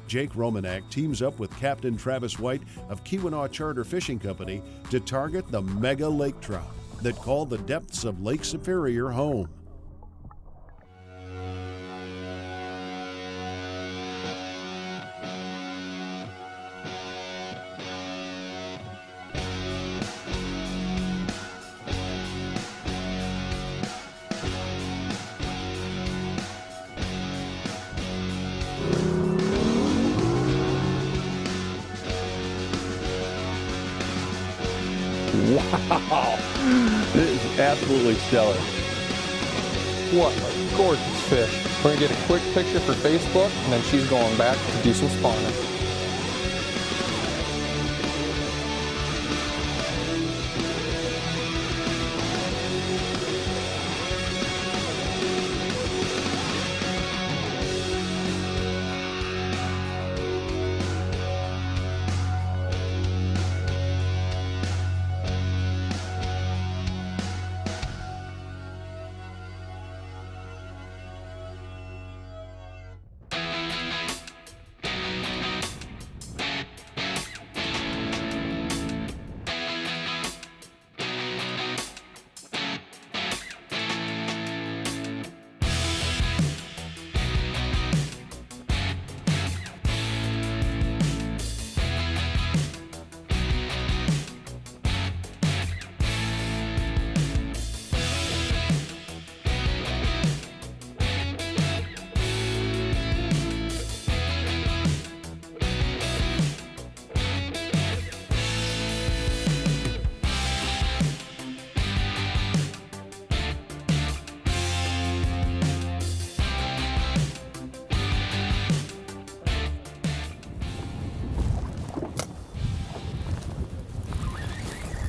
Jake Romanack teams up with Captain Travis White of Keweenaw Charter Fishing Company to target the mega lake trout that call the depths of Lake Superior home. Wow, this is absolutely stellar. What a gorgeous fish. We're gonna get a quick picture for Facebook, and then she's going back to do some spawning.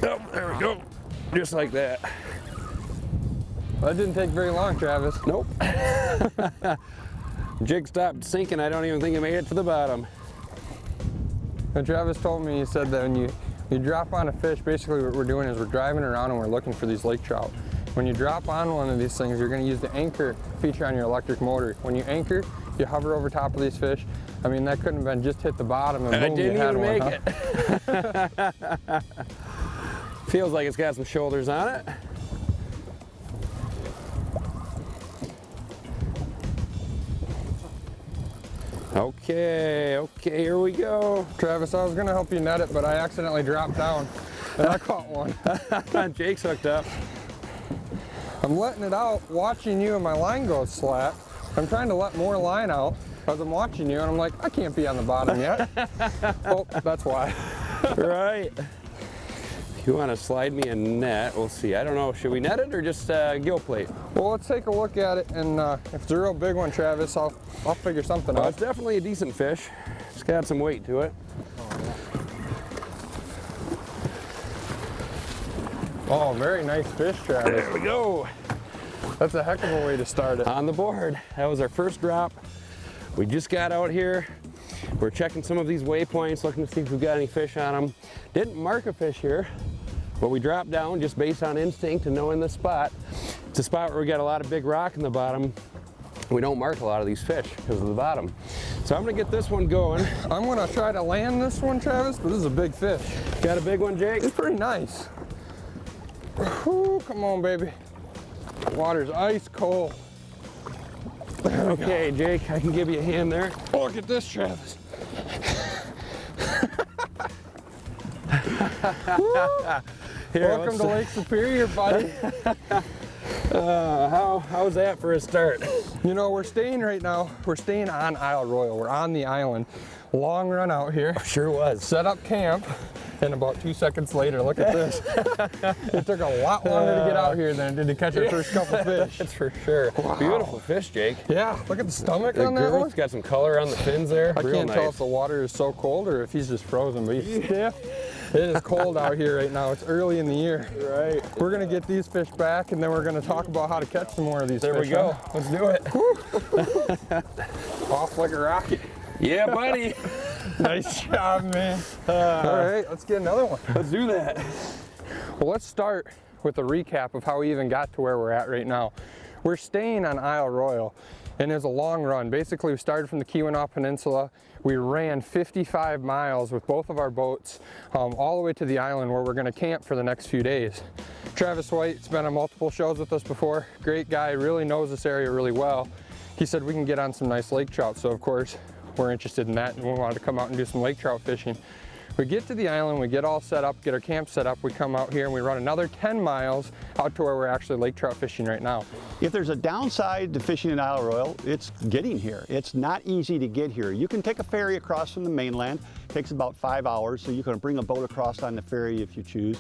Oh, there we go. Just like that. Well, that didn't take very long, Travis. Nope. Jig stopped sinking. I don't even think it made it to the bottom. And Travis told me, he said that when you drop on a fish, basically what we're doing is we're driving around and we're looking for these lake trout. When you drop on one of these things, you're going to use the anchor feature on your electric motor. When you anchor, you hover over top of these fish. I mean, that couldn't have been just hit the bottom and boom, you had one. I didn't even make it. Feels like it's got some shoulders on it. Okay, here we go. Travis, I was gonna help you net it, but I accidentally dropped down and I caught one. Jake's hooked up. I'm letting it out, watching you, and my line goes slack. I'm trying to let more line out because I'm watching you and I'm like, I can't be on the bottom yet. Oh, that's why. Right. If you want to slide me a net, we'll see. I don't know, should we net it or just gill plate? Well, let's take a look at it, and if it's a real big one, Travis, I'll figure something out. It's definitely a decent fish. It's got some weight to it. Oh, very nice fish, Travis. There we go. That's a heck of a way to start it. On the board. That was our first drop. We just got out here. We're checking some of these waypoints, looking to see if we've got any fish on them. Didn't mark a fish here, but we dropped down just based on instinct and knowing the spot. It's a spot where we got a lot of big rock in the bottom. We don't mark a lot of these fish because of the bottom. So I'm gonna get this one going. I'm gonna try to land this one, Travis, but this is a big fish. Got a big one, Jake? It's pretty nice. Whew, come on, baby. The water's ice cold. Okay, Jake, I can give you a hand there. Oh, look at this, Travis. Here, welcome to Lake Superior, buddy. How's that for a start? You know, we're staying right now. We're staying on Isle Royale. We're on the island. Long run out here. Sure was. Set up camp. And about 2 seconds later, look at this. It took a lot longer to get out here than it did to catch our first couple fish. That's for sure. Wow. Beautiful fish, Jake. Yeah, look at the stomach on that one. It's got some color on the fins there. I can't tell if the water is so cold or if he's just frozen, but he's stiff. It is cold out here right now. It's early in the year. Right. We're gonna get these fish back, and then we're gonna talk about how to catch some more of these fish. There we go. Let's do it. Off like a rocket. Yeah, buddy. Nice job, man. All right, let's get another one. Let's do that. Well, let's start with a recap of how we even got to where we're at right now. We're staying on Isle Royale, And it was a long run. Basically, we started from the Keweenaw Peninsula. We ran 55 miles with both of our boats all the way to the island where we're going to camp for the next few days. Travis White's been on multiple shows with us before. Great guy, really knows this area really well. He said we can get on some nice lake trout, so of course we're interested in that and we wanted to come out and do some lake trout fishing. We get to the island, we get all set up, get our camp set up, we come out here and we run another 10 miles out to where we're actually lake trout fishing right now. If there's a downside to fishing in Isle Royale, it's getting here. It's not easy to get here. You can take a ferry across from the mainland. It takes about 5 hours, so you can bring a boat across on the ferry if you choose.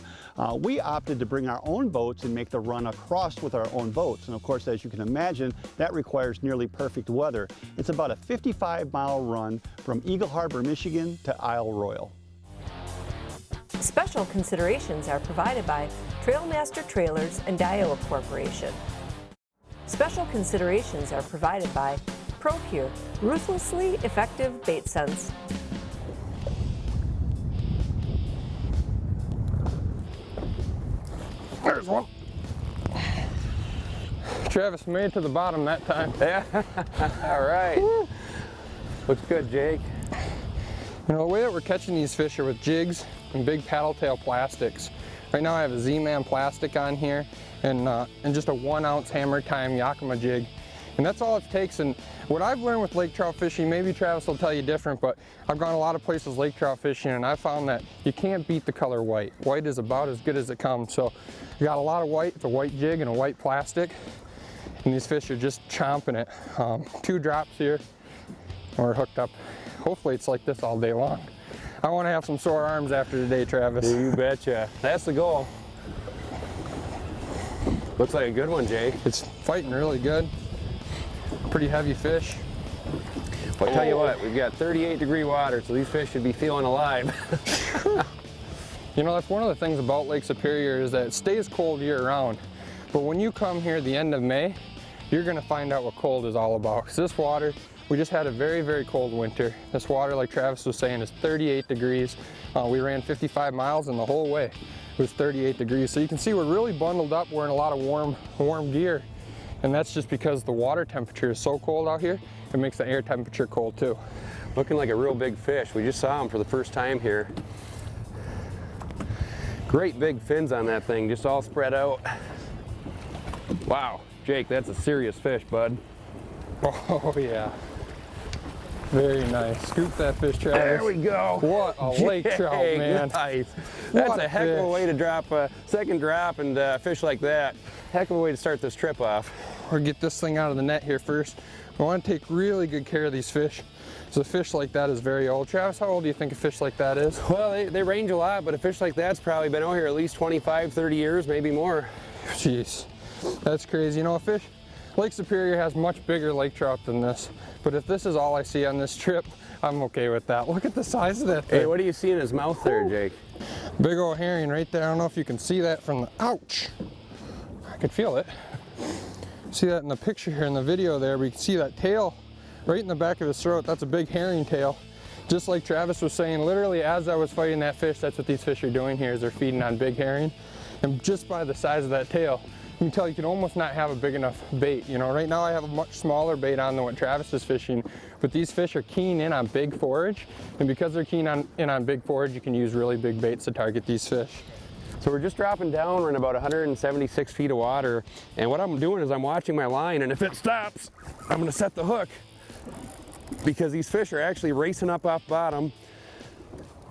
We opted to bring our own boats and make the run across with our own boats. And of course, as you can imagine, that requires nearly perfect weather. It's about a 55-mile run from Eagle Harbor, Michigan to Isle Royale. Special considerations are provided by Trailmaster Trailers and Daiwa Corporation. Special considerations are provided by Procure, ruthlessly effective bait scents. There's one. Travis made it to the bottom that time. Yeah, all right. Woo. Looks good, Jake. You know, the way that we're catching these fish are with jigs and big paddle tail plastics. Right now I have a Z-Man plastic on here and just a 1 ounce hammer time Yakima jig. And that's all it takes. And what I've learned with lake trout fishing, maybe Travis will tell you different, but I've gone a lot of places lake trout fishing and I found that you can't beat the color white. White is about as good as it comes. So you got a lot of white, it's a white jig and a white plastic. And these fish are just chomping it. 2 drops here and we're hooked up. Hopefully it's like this all day long. I want to have some sore arms after today, Travis. You betcha. That's the goal. Looks like a good one, Jake. It's fighting really good. Pretty heavy fish. Well, I'll tell you what, we've got 38-degree water, so these fish should be feeling alive. You know, that's one of the things about Lake Superior is that it stays cold year-round. But when you come here at the end of May, you're going to find out what cold is all about. 'Cause this water, we just had a very, very cold winter. This water, like Travis was saying, is 38 degrees. We ran 55 miles and the whole way it was 38 degrees. So you can see we're really bundled up. We're in a lot of warm gear. And that's just because the water temperature is so cold out here, it makes the air temperature cold too. Looking like a real big fish. We just saw him for the first time here. Great big fins on that thing, just all spread out. Wow, Jake, that's a serious fish, bud. Oh yeah. Very nice. Scoop that fish, Travis. There we go. What a lake trout, man. Nice. That's What a heck of a way to drop a second drop and fish like that. Heck of a way to start this trip off. We'll get this thing out of the net here first. We want to take really good care of these fish. So a fish like that is very old. Travis, how old do you think a fish like that is? Well, they range a lot, but a fish like that's probably been out here at least 25, 30 years, maybe more. Jeez, that's crazy. You know, a fish, Lake Superior has much bigger lake trout than this. But if this is all I see on this trip, I'm okay with that. Look at the size of that thing. Hey, what do you see in his mouth there, Jake? Big old herring right there. I don't know if you can see that from the, ouch. I could feel it. See that in the picture here in the video there, we can see that tail right in the back of his throat. That's a big herring tail. Just like Travis was saying, literally as I was fighting that fish, that's what these fish are doing here, is they're feeding on big herring. And just by the size of that tail, you can tell you can almost not have a big enough bait. You know, right now I have a much smaller bait on than what Travis is fishing, but these fish are keen in on big forage. And because they're keen in on big forage, you can use really big baits to target these fish. So we're just dropping down, we're in about 176 feet of water, and what I'm doing is I'm watching my line, and if it stops, I'm gonna set the hook, because these fish are actually racing up off bottom,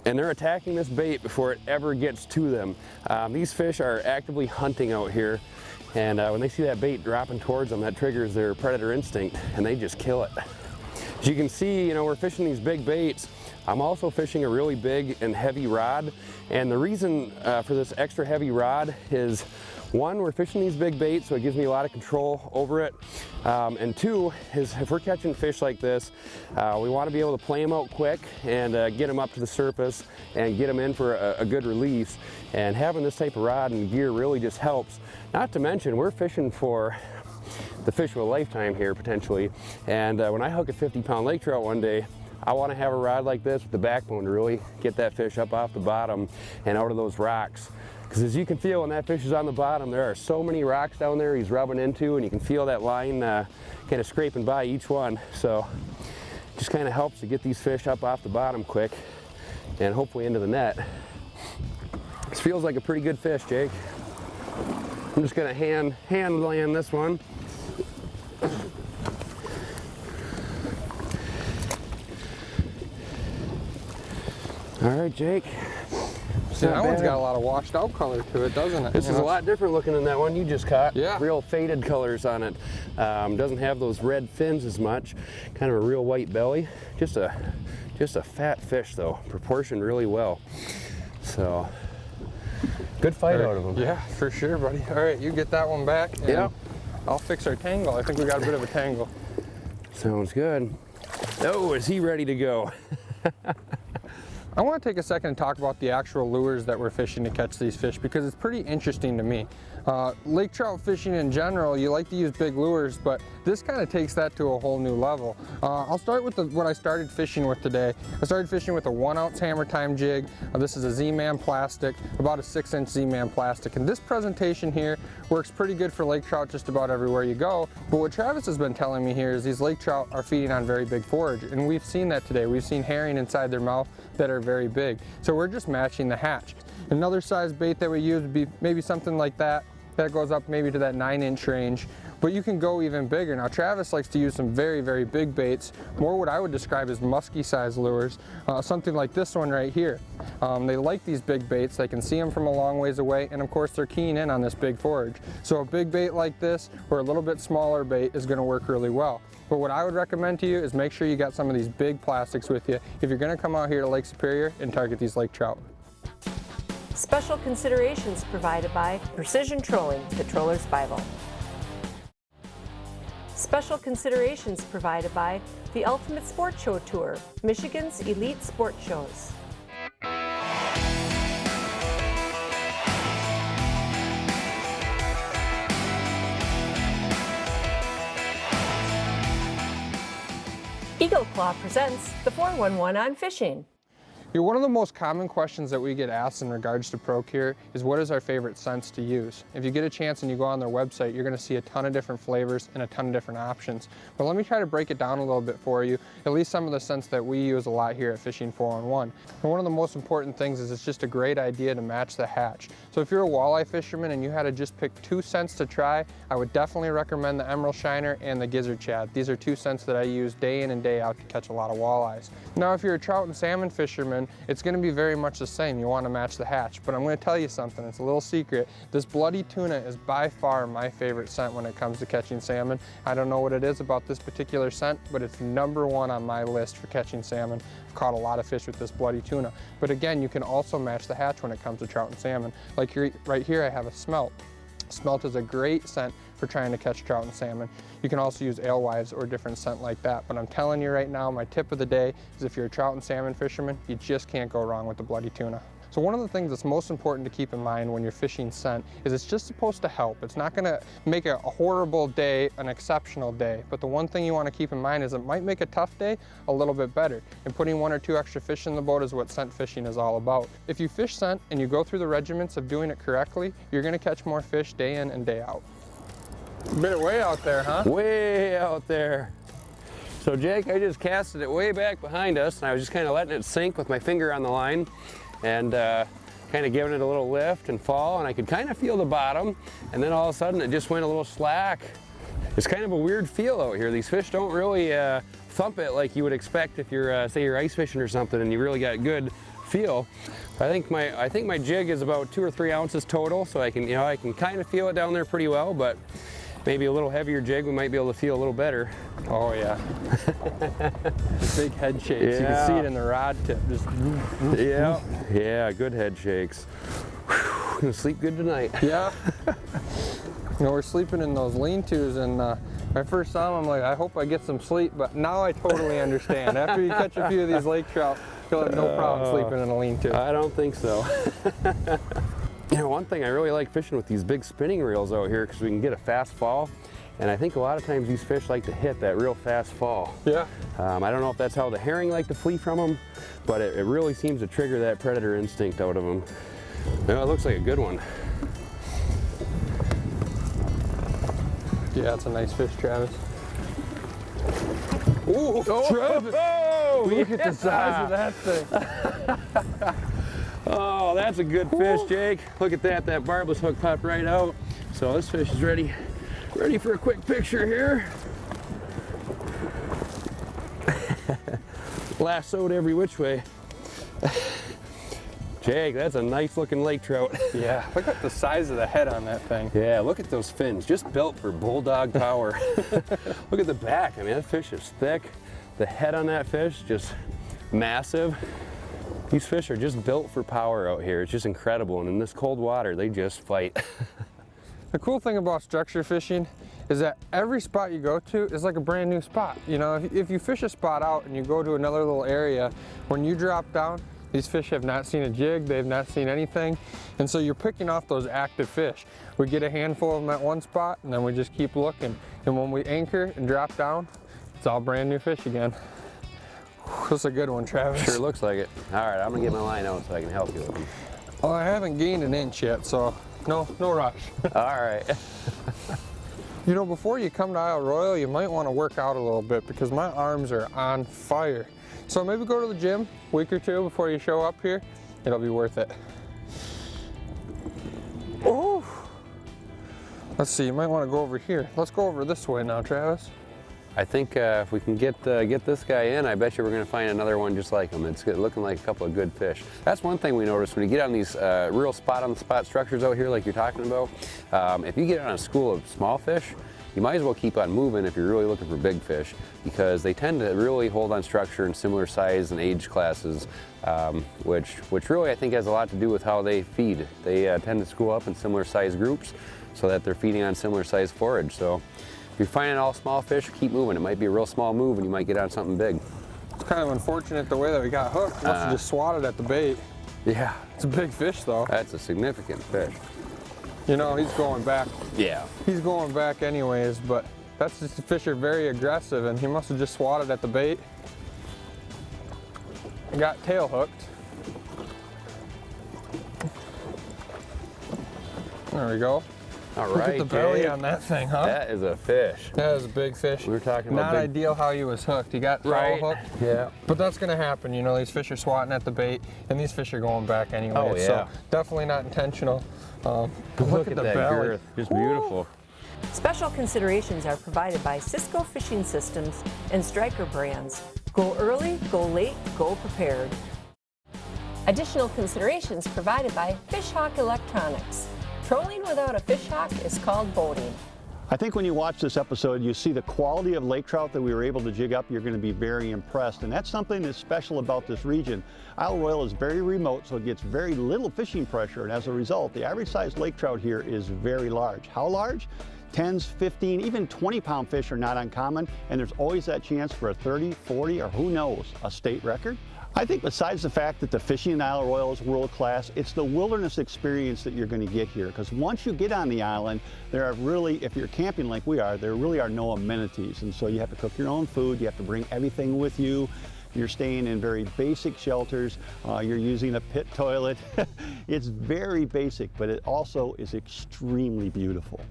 and they're attacking this bait before it ever gets to them. These fish are actively hunting out here, and when they see that bait dropping towards them, that triggers their predator instinct, and they just kill it. As you can see, you know, we're fishing these big baits. I'm also fishing a really big and heavy rod, and the reason for this extra heavy rod is, one, we're fishing these big baits, so it gives me a lot of control over it, and two, is if we're catching fish like this, we want to be able to play them out quick and get them up to the surface and get them in for a good release, and having this type of rod and gear really just helps. Not to mention, we're fishing for the fish of a lifetime here, potentially, and when I hook a 50-pound lake trout one day, I want to have a rod like this with the backbone to really get that fish up off the bottom and out of those rocks. Because as you can feel when that fish is on the bottom, there are so many rocks down there he's rubbing into, and you can feel that line kind of scraping by each one. So just kind of helps to get these fish up off the bottom quick and hopefully into the net. This feels like a pretty good fish, Jake. I'm just gonna hand land this one. All right, Jake. See, that one's got a lot of washed out color to it, doesn't it? This is a lot different looking than that one you just caught. Yeah. Real faded colors on it. Doesn't have those red fins as much. Kind of a real white belly. Just a fat fish though, proportioned really well. So, good fight out of him. Yeah, for sure, buddy. All right, you get that one back. And Yep. I'll fix our tangle. I think we got a bit of a tangle. Sounds good. Oh, is he ready to go? I want to take a second and talk about the actual lures that we're fishing to catch these fish because it's pretty interesting to me. Lake trout fishing in general, you like to use big lures, but this kind of takes that to a whole new level. I'll start with what I started fishing with today. I started fishing with a 1 ounce hammer time jig. This is a Z-Man plastic, about a 6-inch Z-Man plastic. And this presentation here works pretty good for lake trout just about everywhere you go. But what Travis has been telling me here is these lake trout are feeding on very big forage. And we've seen that today. We've seen herring inside their mouth that are very big. So we're just matching the hatch. Another size bait that we use would be maybe something like that. That goes up maybe to that 9-inch range, but you can go even bigger. Now Travis likes to use some very, very big baits, more what I would describe as musky size lures, something like this one right here. They like these big baits, they can see them from a long ways away, and of course they're keying in on this big forage. So a big bait like this, or a little bit smaller bait is gonna work really well. But what I would recommend to you is make sure you got some of these big plastics with you if you're gonna come out here to Lake Superior and target these lake trout. Special considerations provided by Precision Trolling, the Troller's Bible. Special considerations provided by the Ultimate Sport Show Tour, Michigan's elite sport shows. Eagle Claw presents the 411 on fishing. One of the most common questions that we get asked in regards to ProCure is what is our favorite scents to use? If you get a chance and you go on their website, you're going to see a ton of different flavors and a ton of different options. But let me try to break it down a little bit for you, at least some of the scents that we use a lot here at Fishing 411. And one of the most important things is it's just a great idea to match the hatch. So if you're a walleye fisherman and you had to just pick 2 scents to try, I would definitely recommend the Emerald Shiner and the Gizzard Shad. These are 2 scents that I use day in and day out to catch a lot of walleyes. Now if you're a trout and salmon fisherman, it's going to be very much the same. You want to match the hatch, but I'm going to tell you something. It's a little secret. This bloody tuna is by far my favorite scent when it comes to catching salmon. I don't know what it is about this particular scent, but it's #1 on my list for catching salmon. I've caught a lot of fish with this bloody tuna. But again, you can also match the hatch when it comes to trout and salmon. Like right here, I have a smelt. Smelt is a great scent for trying to catch trout and salmon. You can also use alewives or a different scent like that. But I'm telling you right now, my tip of the day is if you're a trout and salmon fisherman, you just can't go wrong with the bloody tuna. So one of the things that's most important to keep in mind when you're fishing scent is it's just supposed to help. It's not gonna make a horrible day an exceptional day. But the one thing you wanna keep in mind is it might make a tough day a little bit better. And putting 1 or 2 extra fish in the boat is what scent fishing is all about. If you fish scent and you go through the regiments of doing it correctly, you're gonna catch more fish day in and day out. Bit it way out there, huh? Way out there. So Jake, I just casted it way back behind us, and I was just kind of letting it sink with my finger on the line and kind of giving it a little lift and fall, and I could kind of feel the bottom, and then all of a sudden it just went a little slack. It's kind of a weird feel out here. These fish don't really thump it like you would expect if you're, say, you're ice fishing or something and you really got good feel. I think my jig is about 2 or 3 ounces total, so I can kind of feel it down there pretty well, but maybe a little heavier jig, we might be able to feel a little better. Oh yeah. The big head shakes. Yeah. You can see it in the rod tip. Just yeah, good head shakes. Whew, gonna sleep good tonight. Yeah. You know, we're sleeping in those lean-tos, and when I first saw them, I'm like, I hope I get some sleep, but now I totally understand. After you catch a few of these lake trout, you'll have no problem sleeping in a lean-to. I don't think so. You know, one thing I really like fishing with these big spinning reels out here because we can get a fast fall, and I think a lot of times these fish like to hit that real fast fall. Yeah. I don't know if that's how the herring like to flee from them, but it really seems to trigger that predator instinct out of them. Well, it looks like a good one. Yeah, it's a nice fish, Travis. Ooh, Travis! Oh, Look at the size of that thing. Oh, that's a good fish, Jake. Look at that, that barbless hook popped right out. So this fish is ready for a quick picture here. Lassoed every which way. Jake, that's a nice looking lake trout. Yeah, look at the size of the head on that thing. Yeah, look at those fins, just built for bulldog power. Look at the back, I mean, that fish is thick. The head on that fish, just massive. These fish are just built for power out here. It's just incredible, and in this cold water, they just fight. The cool thing about structure fishing is that every spot you go to is like a brand new spot. You know, if you fish a spot out and you go to another little area, when you drop down, these fish have not seen a jig, they've not seen anything, and so you're picking off those active fish. We get a handful of them at one spot, and then we just keep looking. And when we anchor and drop down, it's all brand new fish again. That's a good one, Travis. Sure looks like it. All right, I'm gonna get my line out so I can help you with them. Well, I haven't gained an inch yet, so no rush. All right. You know, before you come to Isle Royale, you might want to work out a little bit because my arms are on fire. So maybe go to the gym a week or two before you show up here. It'll be worth it. Oh, let's see, you might want to go over here. Let's go over this way now, Travis. I think if we can get this guy in, I bet you we're going to find another one just like him. It's looking like a couple of good fish. That's one thing we noticed when you get on these real spot-on-the-spot structures out here like you're talking about. If you get on a school of small fish, you might as well keep on moving if you're really looking for big fish, because they tend to really hold on structure in similar size and age classes, which really I think has a lot to do with how they feed. They tend to school up in similar size groups so that they're feeding on similar size forage. So if you're finding all small fish, keep moving. It might be a real small move and you might get on something big. It's kind of unfortunate the way that we got hooked. Must have just swatted at the bait. Yeah. It's a big fish though. That's a significant fish. You know, he's going back. Yeah. He's going back anyways, but that's just the fish are very aggressive and he must have just swatted at the bait. Got tail hooked. There we go. All Look right, at the belly Jake. on that thing, huh? That is a fish. That is a big fish. We were talking about not big... ideal how he was hooked. He got foul hooked. Yeah. But that's gonna happen. You know, these fish are swatting at the bait, and these fish are going back anyway. Oh, yeah. So definitely not intentional. Look at the that belly. girth. Just beautiful. Special considerations are provided by Cisco Fishing Systems and Striker brands. Go early, go late, go prepared. Additional considerations provided by Fishhawk Electronics. Trolling without a fishhawk is called boating. I think when you watch this episode, you see the quality of lake trout that we were able to jig up. You're going to be very impressed, and that's something that's special about this region. Isle Royale is very remote, so it gets very little fishing pressure, and as a result, the average size lake trout here is very large. How large? 10s, 15, even 20-pound fish are not uncommon, and there's always that chance for a 30, 40, or who knows, a state record. I think besides the fact that the fishing in Isle Royale is world class, it's the wilderness experience that you're going to get here. Because once you get on the island, there are really, if you're camping like we are, there really are no amenities. And so you have to cook your own food, you have to bring everything with you. You're staying in very basic shelters. You're using a pit toilet. It's very basic, but it also is extremely beautiful.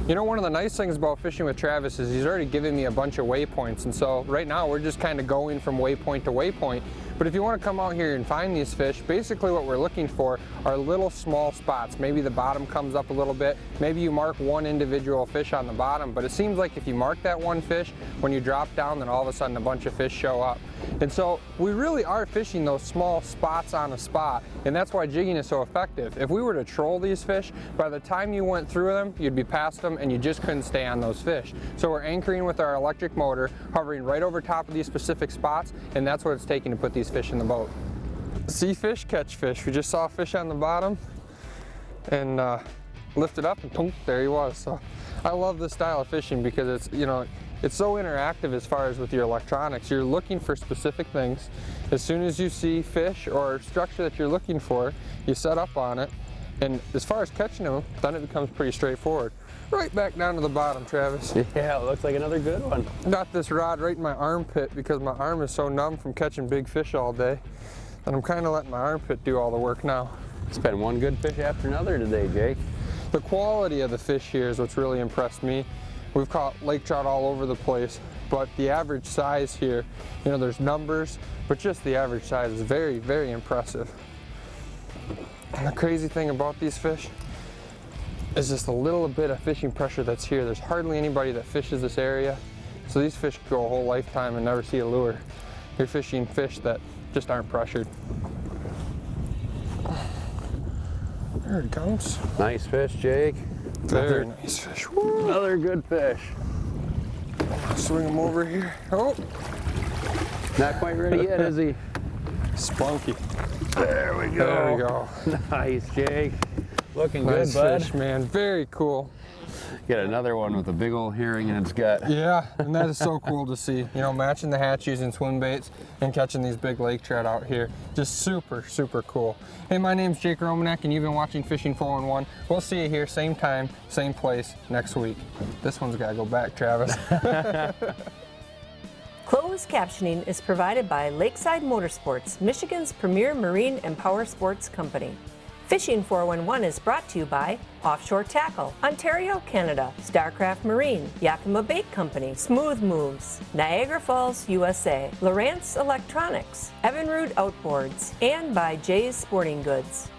You know, one of the nice things about fishing with Travis is he's already given me a bunch of waypoints, and so right now we're just kind of going from waypoint to waypoint. But if you want to come out here and find these fish, basically what we're looking for are little small spots. Maybe the bottom comes up a little bit, maybe you mark one individual fish on the bottom, but it seems like if you mark that one fish, when you drop down, then all of a sudden a bunch of fish show up. And so we really are fishing those small spots on a spot, and that's why jigging is so effective. If we were to troll these fish, by the time you went through them, you'd be past them and you just couldn't stay on those fish. So we're anchoring with our electric motor, hovering right over top of these specific spots, and that's what it's taking to put these fish in the boat. See fish, catch fish. We just saw a fish on the bottom and lifted up and boom, there he was. So I love this style of fishing because it's, you know, it's so interactive as far as with your electronics. You're looking for specific things. As soon as you see fish or structure that you're looking for, you set up on it. And as far as catching them, then it becomes pretty straightforward. Right back down to the bottom, Travis. Yeah, it looks like another good one. Got this rod right in my armpit because my arm is so numb from catching big fish all day that I'm kind of letting my armpit do all the work now. It's been one good fish after another today, Jake. The quality of the fish here is what's really impressed me. We've caught lake trout all over the place, but the average size here, you know, there's numbers, but just the average size is very, very impressive. And the crazy thing about these fish is just a little bit of fishing pressure that's here. There's hardly anybody that fishes this area, so these fish could go a whole lifetime and never see a lure. You're fishing fish that just aren't pressured. There it comes. Nice fish, Jake. Very nice fish. Woo. Another good fish. Swing him over here. Oh, Not quite ready yet, is he? spunky. There we There we go. Nice, Jake. Looking Nice good, bud. fish, man. Very cool. Get another one with a big old herring in its gut. Yeah, and that is so cool to see. You know, matching the hatch using swim baits and catching these big lake trout out here. Just super, super cool. Hey, my name's Jake Romanack, and you've been watching Fishing 411. We'll see you here, same time, same place, next week. This one's got to go back, Travis. Closed captioning is provided by Lakeside Motorsports, Michigan's premier marine and power sports company. Fishing 411 is brought to you by Offshore Tackle, Ontario, Canada, Starcraft Marine, Yakima Bait Company, Smooth Moves, Niagara Falls, USA, Lowrance Electronics, Evinrude Outboards, and by Jay's Sporting Goods.